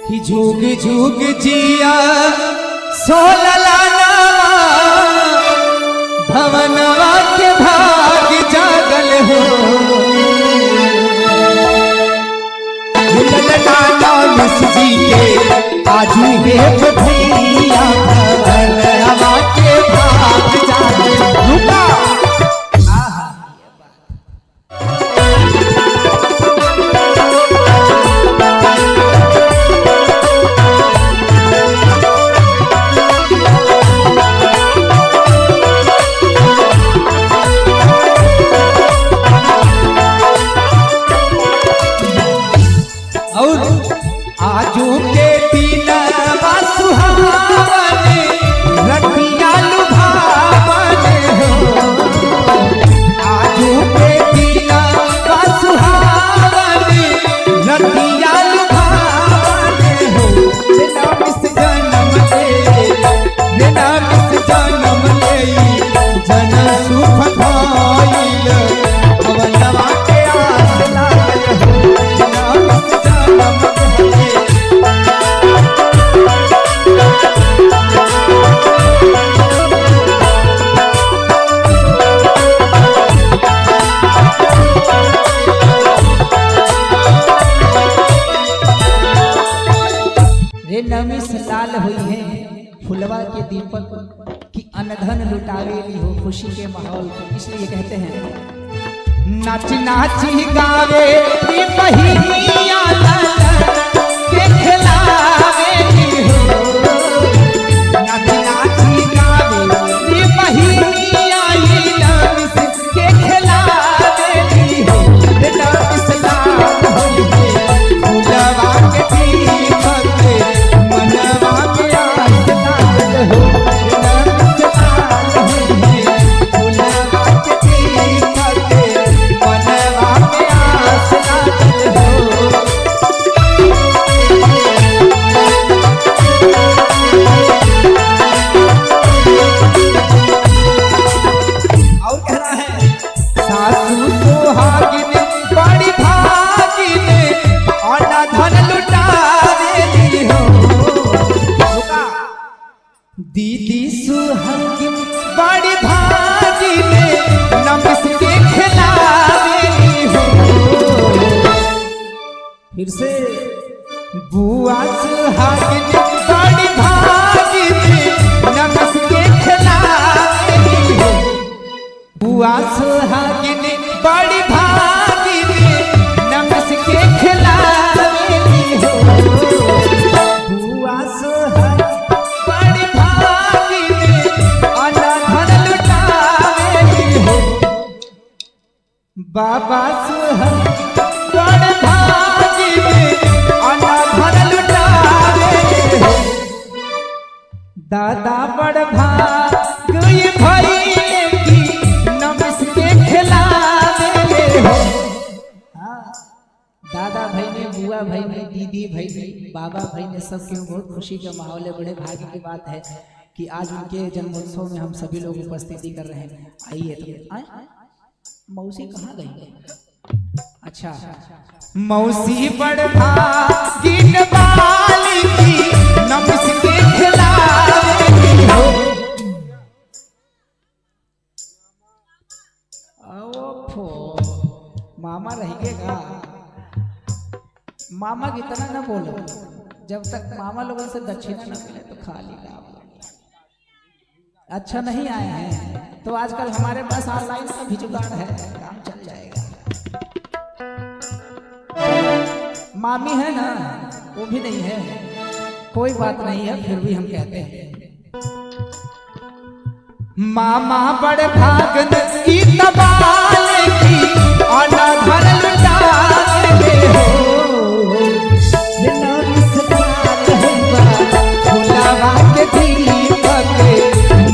कि झुग झुग जिया सोललाना भवनवा के भाग जागल हो जी के आजू हे भैया भवनवा के भाग जागल रुका लाल हुई है फुलवा के दीपक की अनधन लुटावेली हो खुशी के माहौल को। इसलिए कहते हैं नाच नाची गावे पहिया के खिलावेली हो नाच नाची गावे पहिया के खिलावेली हो फुलवा के दीदी सुहागिन बड़ी भागी में नमस के खिलावेली हो फिर से बुआ सुहागिन बड़ी भागी में नमस के खिलावेली हो बुआ सुहागिन बड़ी भागी में नमस के खिलावेली हो बुआ सुहागिन बाबा सुहाग बड़ भागी में अनाधन लुटावे हो दादा बड़ भाग भैया की नमस के खिलावे हो दादा भाई ने बुआ भाई ने दीदी भाई ने बाबा भाई ने सब क्यों बहुत खुशी का माहौल है। बड़े भाग्य की बात है कि आज उनके जन्मोत्सव में हम सभी लोग उपस्थिति कर रहे हैं। आइए तो मौसी कहाँ गई? अच्छा मौसी बड़ भागिन वाली की नमस के खिलावेली हो मामा रहेगा मामा कितना ना बोलो जब तक मामा लोगों से दक्षिणा न मिले तो खाली का अच्छा नहीं आए हैं तो आजकल हमारे पास ऑनलाइन का भी जुगाड़ है काम चल जाएगा। मामी है ना वो भी नहीं है कोई बात नहीं है फिर भी हम कहते हैं मामा बड़ भागन की तबाल की अनाधन लुटावे हो फुलवा के दीपक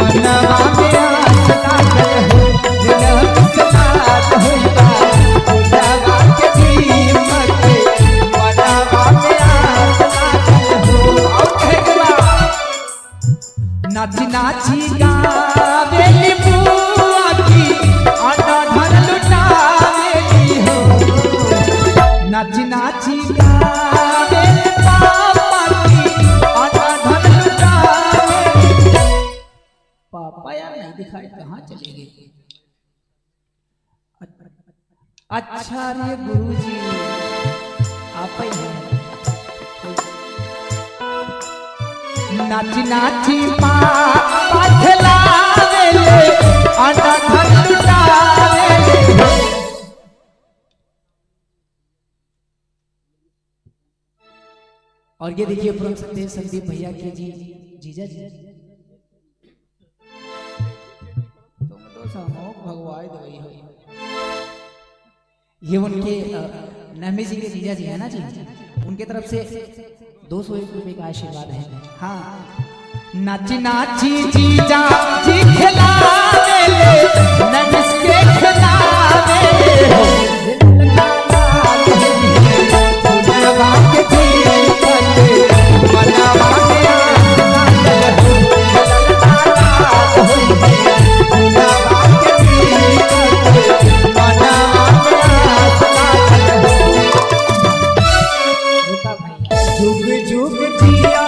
मनवा में आस लागल हो फुलवा के दीपक मनवा में आस लागल हो नाची नाची गावेली बुआ की अनाधन लुटावेली हो नाची नाची गावेली पापा अच्छा रे गुरुजी आप ही हैं। नाची नाची पाखलावेले आटा घर लुटावेले। और ये देखिए पूर्ण सत्य संदीप भैया के जी जीजा जी तुम तो सामोक भगवान दवाई हो। ये उनके नमी जी के जीजा जी है ना जी, उनके तरफ से 201 रुपए का आशीर्वाद है। हाँ नाची नाची जीजा जी खिलावेले नमिस के खिलावेले जुग जुग जिया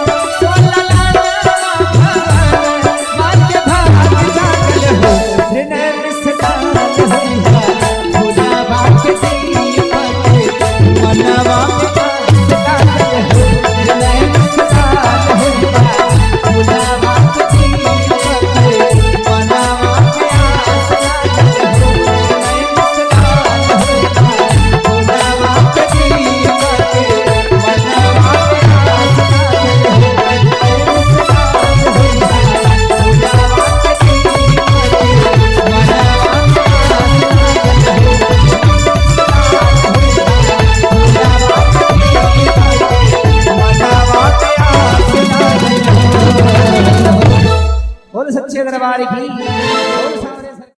सच्चे दरबार की